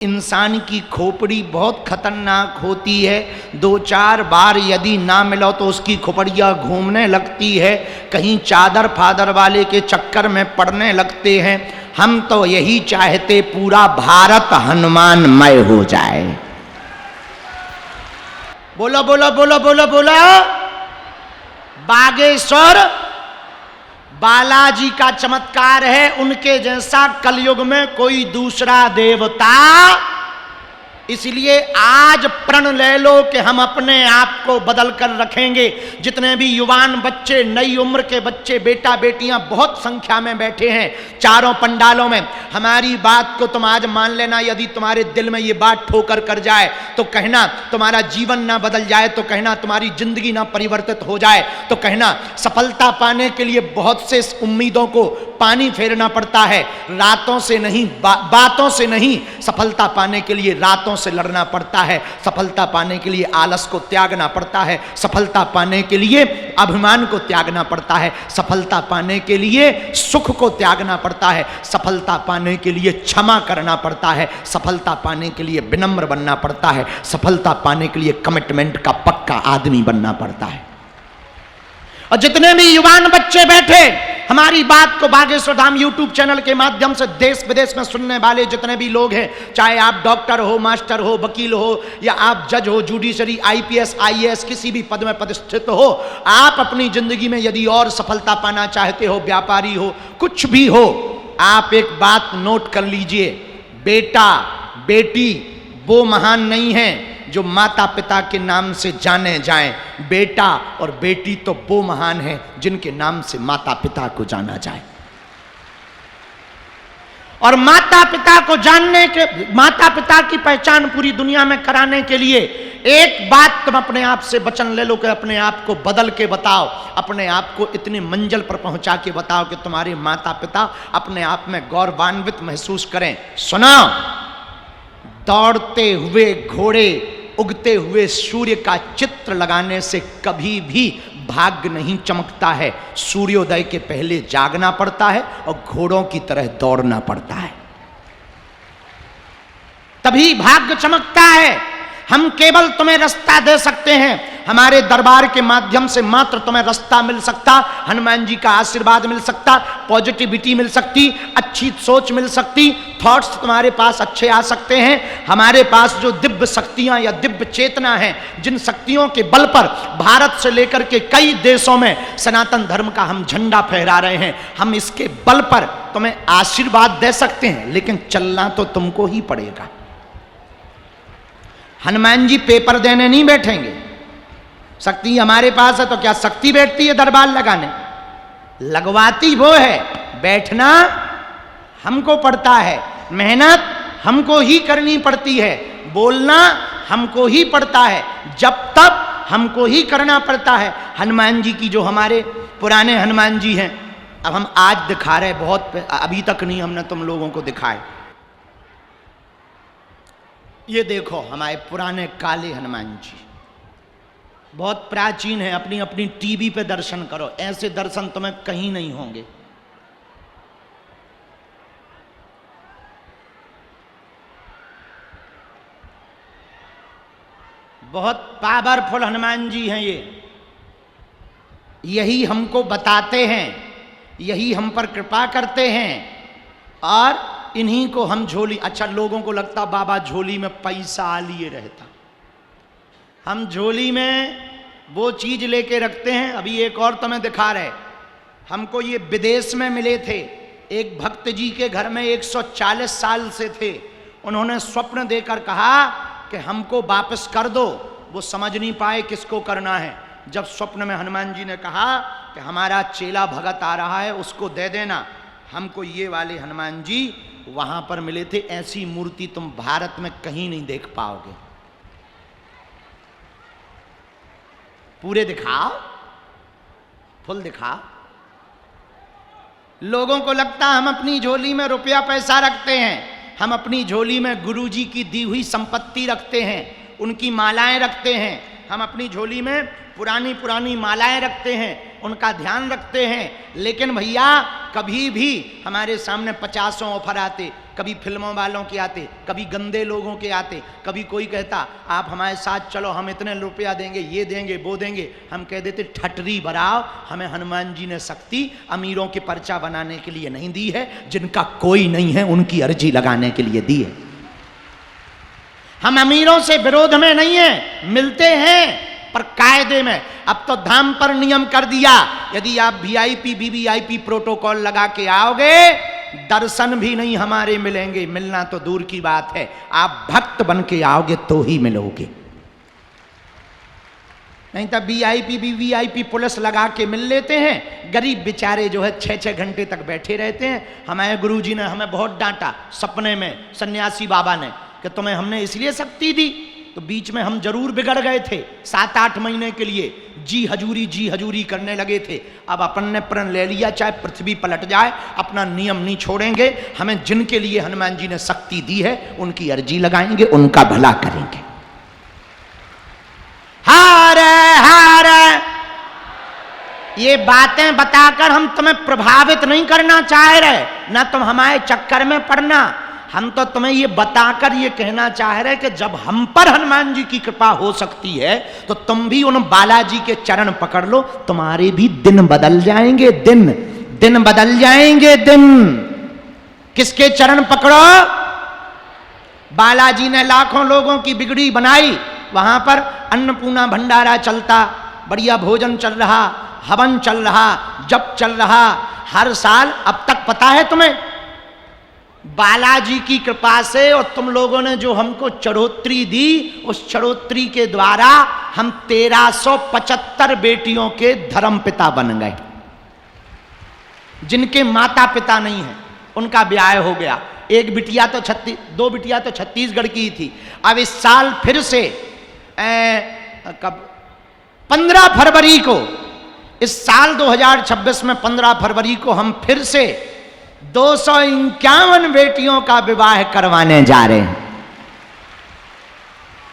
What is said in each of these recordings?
इंसान की खोपड़ी बहुत खतरनाक होती है। 2-4 बार यदि ना मिलो तो उसकी खोपड़ियाँ घूमने लगती है, कहीं चादर फादर वाले के चक्कर में पड़ने लगते हैं। हम तो यही चाहते पूरा भारत हनुमानमय हो जाए। बोलो बोलो बोलो बोलो बोलो। बागेश्वर बालाजी का चमत्कार है, उनके जैसा कलयुग में कोई दूसरा देवता। इसलिए आज प्रण ले लो कि हम अपने आप को बदल कर रखेंगे। जितने भी युवान बच्चे, नई उम्र के बच्चे, बेटा बेटियां बहुत संख्या में बैठे हैं चारों पंडालों में, हमारी बात को तुम आज मान लेना। यदि तुम्हारे दिल में ये बात ठोकर कर जाए तो कहना तुम्हारा जीवन ना बदल जाए, तो कहना तुम्हारी जिंदगी ना परिवर्तित हो जाए, तो कहना सफलता पाने के लिए बहुत से उम्मीदों को पानी फेरना पड़ता है। रातों से नहीं, बातों से नहीं, सफलता पाने के लिए रातों से लड़ना पड़ता है। सफलता पाने के लिए आलस को त्यागना पड़ता है। सफलता पाने के लिए अभिमान को त्यागना पड़ता है। सफलता पाने के लिए सुख को त्यागना पड़ता है। सफलता पाने के लिए क्षमा करना पड़ता है। सफलता पाने के लिए विनम्र बनना पड़ता है। सफलता पाने के लिए कमिटमेंट का पक्का आदमी बनना पड़ता है। और जितने भी युवान बच्चे बैठे हमारी बात को बागेश्वर धाम यूट्यूब चैनल के माध्यम से देश विदेश में सुनने वाले जितने भी लोग हैं, चाहे आप डॉक्टर हो, मास्टर हो, वकील हो, या आप जज हो, जुडिशरी, आईपीएस, आईएएस, किसी भी पद में प्रतिष्ठित हो, आप अपनी जिंदगी में यदि और सफलता पाना चाहते हो, व्यापारी हो, कुछ भी हो, आप एक बात नोट कर लीजिए। बेटा बेटी वो महान नहीं है जो माता पिता के नाम से जाने जाएं। बेटा और बेटी तो वो महान हैं जिनके नाम से माता पिता को जाना जाए। और माता पिता को जानने के, माता पिता की पहचान पूरी दुनिया में कराने के लिए एक बात तुम अपने आप से वचन ले लो कि अपने आप को बदल के बताओ, अपने आप को इतनी मंजिल पर पहुंचा के बताओ कि तुम्हारे माता पिता अपने आप में गौरवान्वित महसूस करें। सुनो, दौड़ते हुए घोड़े, उगते हुए सूर्य का चित्र लगाने से कभी भी भाग्य नहीं चमकता है। सूर्योदय के पहले जागना पड़ता है और घोड़ों की तरह दौड़ना पड़ता है, तभी भाग्य चमकता है। हम केवल तुम्हें रास्ता दे सकते हैं, हमारे दरबार के माध्यम से मात्र तुम्हें रास्ता मिल सकता, हनुमान जी का आशीर्वाद मिल सकता, पॉजिटिविटी मिल सकती, अच्छी सोच मिल सकती, थॉट्स तुम्हारे पास अच्छे आ सकते हैं। हमारे पास जो दिव्य शक्तियां या दिव्य चेतना है, जिन शक्तियों के बल पर भारत से लेकर के कई देशों में सनातन धर्म का हम झंडा फहरा रहे हैं, हम इसके बल पर तुम्हें आशीर्वाद दे सकते हैं, लेकिन चलना तो तुमको ही पड़ेगा। हनुमान जी पेपर देने नहीं बैठेंगे। शक्ति हमारे पास है तो क्या शक्ति बैठती है दरबार लगाने? लगवाती वो है, बैठना हमको पड़ता है, मेहनत हमको ही करनी पड़ती है, बोलना हमको ही पड़ता है, जब तक हमको ही करना पड़ता है। हनुमान जी की जो हमारे पुराने हनुमान जी हैं, अब हम आज दिखा रहे, बहुत अभी तक नहीं हमने तुम लोगों को दिखाए। ये देखो हमारे पुराने काले हनुमान जी, बहुत प्राचीन है। अपनी अपनी टीवी पे दर्शन करो, ऐसे दर्शन तुम्हें कहीं नहीं होंगे। बहुत पावरफुल हनुमान जी हैं ये। यही हमको बताते हैं, यही हम पर कृपा करते हैं, और इन्हीं को हम झोली, अच्छा लोगों को लगता बाबा झोली में पैसा लिए रहता, हम झोली में वो चीज लेके रखते हैं। अभी एक और तुम्हें दिखा रहे, हमको ये विदेश में मिले थे। एक भक्त जी के घर में 140 साल से थे, उन्होंने स्वप्न देकर कहा कि हमको वापस कर दो। वो समझ नहीं पाए किसको करना है। जब स्वप्न में हनुमान जी ने कहा कि हमारा चेला भगत आ रहा है, उसको दे देना, हमको ये वाले हनुमान जी वहां पर मिले थे। ऐसी मूर्ति तुम भारत में कहीं नहीं देख पाओगे। पूरे दिखाओ, फुल दिखाओ। लोगों को लगता हम अपनी झोली में रुपया पैसा रखते हैं, हम अपनी झोली में गुरुजी की दी हुई संपत्ति रखते हैं, उनकी मालाएं रखते हैं। हम अपनी झोली में पुरानी पुरानी मालाएं रखते हैं, उनका ध्यान रखते हैं। लेकिन भैया कभी भी हमारे सामने 50 ऑफर आते, कभी फिल्मों वालों के आते, कभी गंदे लोगों के आते, कभी कोई कहता आप हमारे साथ चलो, हम इतने रुपया देंगे, ये देंगे, वो देंगे। हम कह देते ठटरी भराओ, हमें हनुमान जी ने शक्ति अमीरों के पर्चा बनाने के लिए नहीं दी है, जिनका कोई नहीं है उनकी अर्जी लगाने के लिए दी है। हम अमीरों से विरोध में नहीं है, मिलते हैं पर कायदे में। अब तो धाम पर नियम कर दिया, यदि आप वीआईपी वीवीआईपी प्रोटोकॉल लगा के आओगे, दर्शन भी नहीं हमारे मिलेंगे, मिलना तो दूर की बात है, आप भक्त बन के आओगे तो ही मिलोगे। नहीं तो वीआईपी वीवीआईपी पुलिस लगा के मिल लेते हैं, गरीब बेचारे जो है 6-6 घंटे तक बैठे रहते हैं। हमारे गुरुजी ने हमें बहुत डांटा सपने में, सन्यासी बाबा ने, कि तुम्हें हमने इसलिए शक्ति दी, तो बीच में हम जरूर बिगड़ गए थे, 7-8 महीने के लिए जी हजूरी करने लगे थे। अब अपन ने प्रण ले लिया, चाहे पृथ्वी पलट जाए अपना नियम नहीं छोड़ेंगे। हमें जिनके लिए हनुमान जी ने शक्ति दी है उनकी अर्जी लगाएंगे, उनका भला करेंगे। हारे ये बातें बताकर हम तुम्हें प्रभावित नहीं करना चाह रहे, ना तुम हमारे चक्कर में पड़ना। हम तो तुम्हें ये बताकर ये कहना चाह रहे कि जब हम पर हनुमान जी की कृपा हो सकती है तो तुम भी उन बालाजी के चरण पकड़ लो, तुम्हारे भी दिन बदल जाएंगे। दिन बदल जाएंगे। दिन किसके चरण पकड़ो? बालाजी ने लाखों लोगों की बिगड़ी बनाई, वहां पर अन्नपूर्णा भंडारा चलता, बढ़िया भोजन चल रहा, हवन चल रहा, जप चल रहा हर साल। अब तक पता है तुम्हें, बालाजी की कृपा से और तुम लोगों ने जो हमको चढ़ोतरी दी, उस चढ़ोतरी के द्वारा हम 1375 बेटियों के धर्मपिता बन गए। जिनके माता पिता नहीं है उनका ब्याह हो गया। एक बिटिया तो 2 बिटिया तो छत्तीसगढ़ की थी। अब इस साल फिर से कब 15 फरवरी को, इस साल 2026 में 15 फरवरी को हम फिर से 251 बेटियों का विवाह करवाने जा रहे हैं।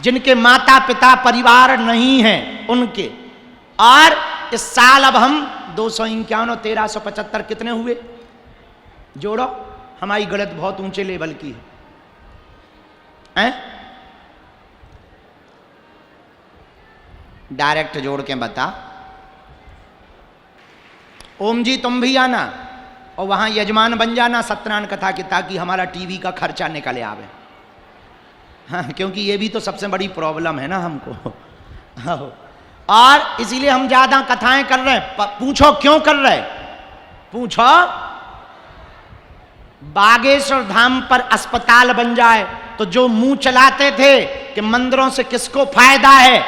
जिनके माता पिता परिवार नहीं है उनके। और इस साल अब हम 251 और 1375 कितने हुए जोड़ो? हमारी गणित बहुत ऊंचे लेवल की है। डायरेक्ट जोड़ के बता। ओम जी तुम भी आना और वहां यजमान बन जाना सत्यनारायण कथा की, ताकि हमारा टीवी का खर्चा निकले आवे। हाँ, क्योंकि ये भी तो सबसे बड़ी प्रॉब्लम है ना हमको। हाँ, और इसीलिए हम ज्यादा कथाएं कर रहे हैं। पूछो क्यों कर रहे? पूछो। बागेश्वर धाम पर अस्पताल बन जाए तो जो मुंह चलाते थे कि मंदिरों से किसको फायदा है,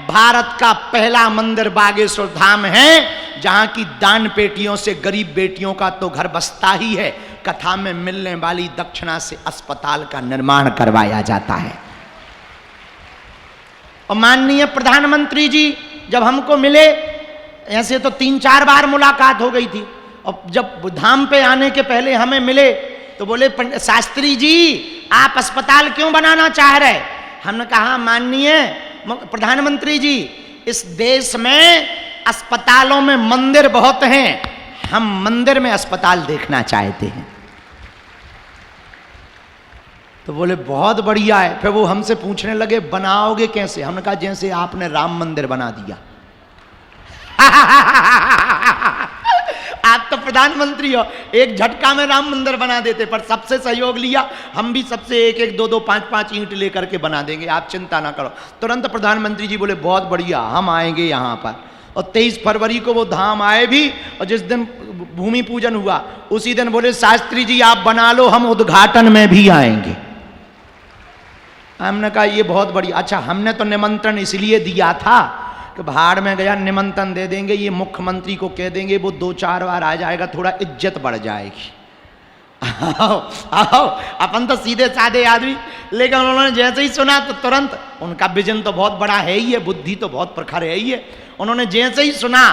भारत का पहला मंदिर बागेश्वर धाम है, जहां की दान पेटियों से गरीब बेटियों का तो घर बसता ही है, कथा में मिलने वाली दक्षिणा से अस्पताल का निर्माण करवाया जाता है। और माननीय प्रधानमंत्री जी जब हमको मिले, ऐसे तो 3-4 बार मुलाकात हो गई थी, और जब धाम पे आने के पहले हमें मिले तो बोले शास्त्री जी आप अस्पताल क्यों बनाना चाह रहे? हमने कहा माननीय प्रधानमंत्री जी, इस देश में अस्पतालों में मंदिर बहुत हैं, हम मंदिर में अस्पताल देखना चाहते हैं। तो बोले बहुत बढ़िया है। फिर वो हमसे पूछने लगे बनाओगे कैसे? हमने कहा जैसे आपने राम मंदिर बना दिया। आप तो प्रधानमंत्री हो, एक झटका में राम मंदिर बना देते, पर सबसे सहयोग लिया, हम भी सबसे 1-1, 2-2, 5-5 ईंट लेकर के बना देंगे, आप चिंता ना करो। तुरंत प्रधानमंत्री जी बोले बहुत बढ़िया, हम आएंगे यहाँ पर। और 23 फरवरी को वो धाम आए भी, और जिस दिन भूमि पूजन हुआ उसी दिन बोले शास्त्री जी आप बना लो, हम उद्घाटन में भी आएंगे। हमने कहा ये बहुत बढ़िया। अच्छा, हमने तो निमंत्रण इसलिए दिया था कि भाड़ में गया, निमंत्रण दे देंगे, ये मुख्यमंत्री को कह देंगे, वो 2-4 बार आ जाएगा, थोड़ा इज्जत बढ़ जाएगी। आओ आओ, अपन तो सीधे साधे आदमी, लेकिन उन्होंने जैसे ही सुना तो तुरंत, उनका विजन तो बहुत बड़ा है ही है, बुद्धि तो बहुत प्रखर है ही है। उन्होंने जैसे ही सुना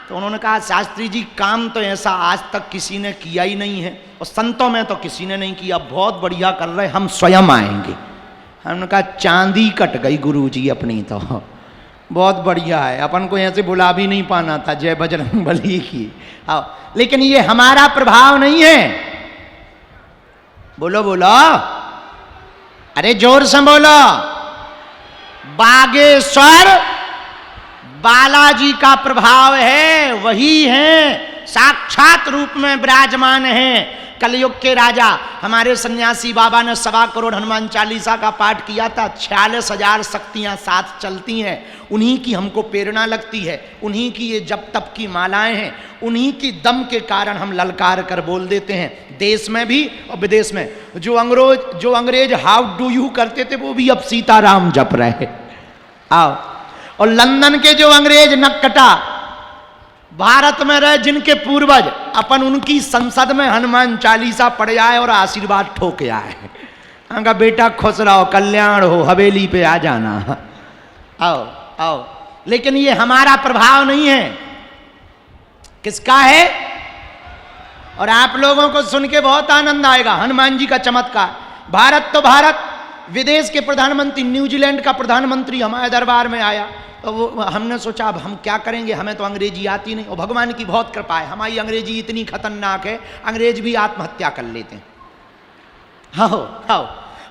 तो उन्होंने कहा शास्त्री जी काम तो ऐसा आज तक किसी ने किया ही नहीं है, और संतों में तो किसी ने नहीं किया, बहुत बढ़िया कर रहे, हम स्वयं आएंगे। हमने कहा चांदी कट गई गुरु जी अपनी, तो बहुत बढ़िया है, अपन को ऐसे बुला भी नहीं पाना था, जय बजरंग बली की। आओ, लेकिन ये हमारा प्रभाव नहीं है, बोलो बोलो, अरे जोर से बोलो। बागेश्वर बालाजी का प्रभाव है, वही है, साक्षात रूप में विराजमान है। कलयुग के राजा हमारे सन्यासी बाबा ने 1.25 करोड़ हनुमान चालीसा का पाठ किया था। 46,000 शक्तियां साथ चलती हैं, उन्हीं की हमको प्रेरणा लगती है, उन्हीं की ये जप तप की मालाएं हैं, उन्हीं की दम के कारण हम ललकार कर बोल देते हैं। देश में भी और विदेश में जो अंग्रेज हाउ डू यू करते थे, वो भी अब सीताराम जप रहे। आओ, और लंदन के जो अंग्रेज नक्कटा भारत में रहे, जिनके पूर्वज, अपन उनकी संसद में हनुमान चालीसा पढ़ जाए और आशीर्वाद ठोक आए। कहा बेटा खुश रहो, कल्याण हो, हवेली पे आ जाना। आओ आओ, लेकिन ये हमारा प्रभाव नहीं है, किसका है? और आप लोगों को सुन के बहुत आनंद आएगा हनुमान जी का चमत्कार। भारत तो भारत, विदेश के प्रधानमंत्री, न्यूजीलैंड का प्रधानमंत्री हमारे दरबार में आया, तो वो हमने सोचा अब हम क्या करेंगे, हमें तो अंग्रेजी आती नहीं। और भगवान की बहुत कृपा है, हमारी अंग्रेजी इतनी खतरनाक है, अंग्रेज भी आत्महत्या कर लेते हैं। हाँ,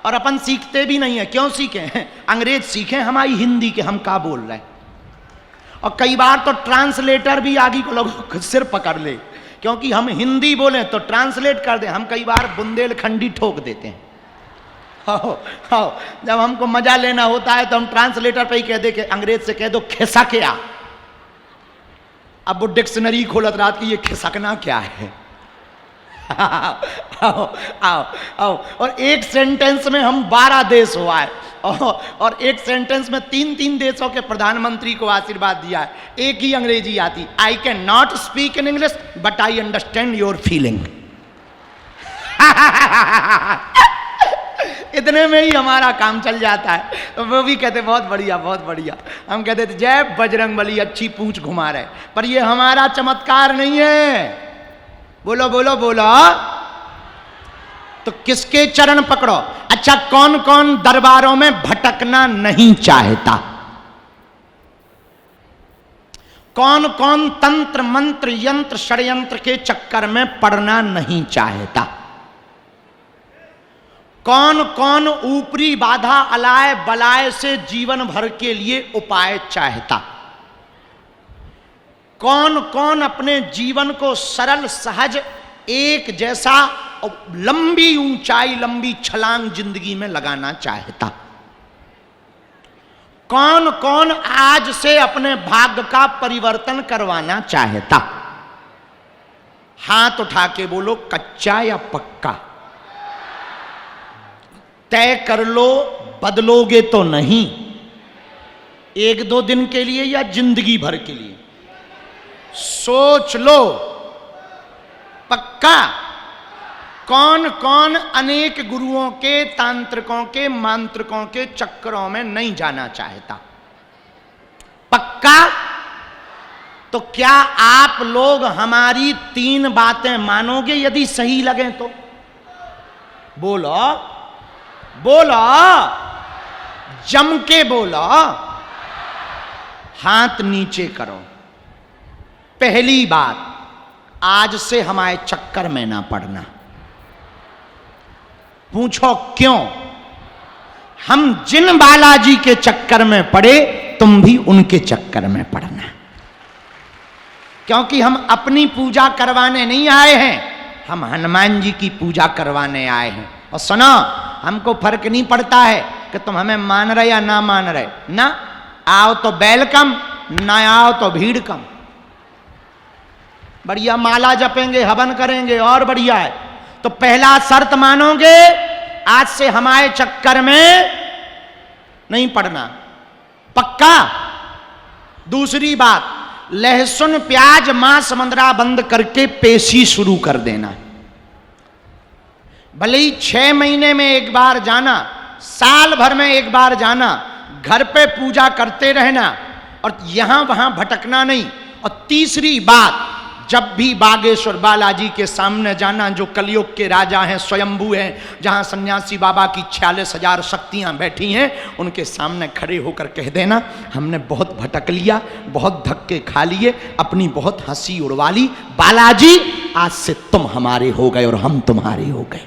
और अपन सीखते भी नहीं है। क्यों सीखें? अंग्रेज सीखें हमारी हिंदी के, हम क्या बोल रहे हैं। और कई बार तो ट्रांसलेटर भी आगे को लोगों सिर पकड़ ले, क्योंकि हम हिंदी बोले तो ट्रांसलेट कर दें। हम कई बार बुंदेलखंडी ठोक देते हैं। हाँ, जब हमको मजा लेना होता है तो हम ट्रांसलेटर पे ही कह दे कि अंग्रेज से कह दो खिसक। अब वो डिक्शनरी खोलत रात की, ये खिसकना क्या है? आओ आओ आओ। और एक सेंटेंस में हम 12 देश हुआ है, और एक सेंटेंस में 3 देशों के प्रधानमंत्री को आशीर्वाद दिया है। एक ही अंग्रेजी आती, I can not speak in English but I understand your feeling. इतने में ही हमारा काम चल जाता है। तो वो भी कहते बहुत बढ़िया बहुत बढ़िया। हम कहते थे जय बजरंगबली, अच्छी पूंछ घुमा रहे। पर ये हमारा चमत्कार नहीं है। बोलो बोलो बोलो। तो किसके चरण पकड़ो? अच्छा, कौन कौन दरबारों में भटकना नहीं चाहता? कौन कौन तंत्र मंत्र यंत्र षड्यंत्र के चक्कर में पड़ना नहीं चाहता? कौन कौन ऊपरी बाधा अलाय बलाय से जीवन भर के लिए उपाय चाहता? कौन कौन अपने जीवन को सरल सहज एक जैसा लंबी ऊंचाई लंबी छलांग जिंदगी में लगाना चाहता? कौन कौन आज से अपने भाग्य का परिवर्तन करवाना चाहता? हाथ उठा के बोलो, कच्चा या पक्का? तय कर लो, बदलोगे तो नहीं। 1-2 दिन के लिए या जिंदगी भर के लिए? सोच लो, पक्का? कौन कौन अनेक गुरुओं के, तांत्रिकों के, मांत्रिकों के चक्करों में नहीं जाना चाहता? पक्का? तो क्या आप लोग हमारी 3 बातें मानोगे यदि सही लगे तो? बोलो बोलो, जम के बोलो। हाथ नीचे करो। पहली बात, आज से हमारे चक्कर में ना पड़ना। पूछो क्यों? हम जिन बालाजी के चक्कर में पड़े, तुम भी उनके चक्कर में पड़ना। क्योंकि हम अपनी पूजा करवाने नहीं आए हैं, हम हनुमान जी की पूजा करवाने आए हैं। और सुनो, हमको फर्क नहीं पड़ता है कि तुम हमें मान रहे या ना मान रहे। ना आओ तो वेलकम, ना आओ तो भीड़ कम। बढ़िया माला जपेंगे, हवन करेंगे, और बढ़िया है। तो पहला शर्त मानोगे, आज से हमारे चक्कर में नहीं पड़ना। पक्का? दूसरी बात, लहसुन प्याज मांस मंदरा बंद करके पेशी शुरू कर देना। भले ही 6 महीने में एक बार जाना, साल भर में एक बार जाना, घर पे पूजा करते रहना और यहां वहां भटकना नहीं। और तीसरी बात, जब भी बागेश्वर बालाजी के सामने जाना, जो कलयुग के राजा हैं, स्वयंभू हैं, जहां सन्यासी बाबा की 46,000 शक्तियां बैठी हैं, उनके सामने खड़े होकर कह देना, हमने बहुत भटक लिया, बहुत धक्के खा लिए, अपनी बहुत हंसी उड़वा ली, बालाजी आज से तुम हमारे हो गए और हम तुम्हारे हो गए।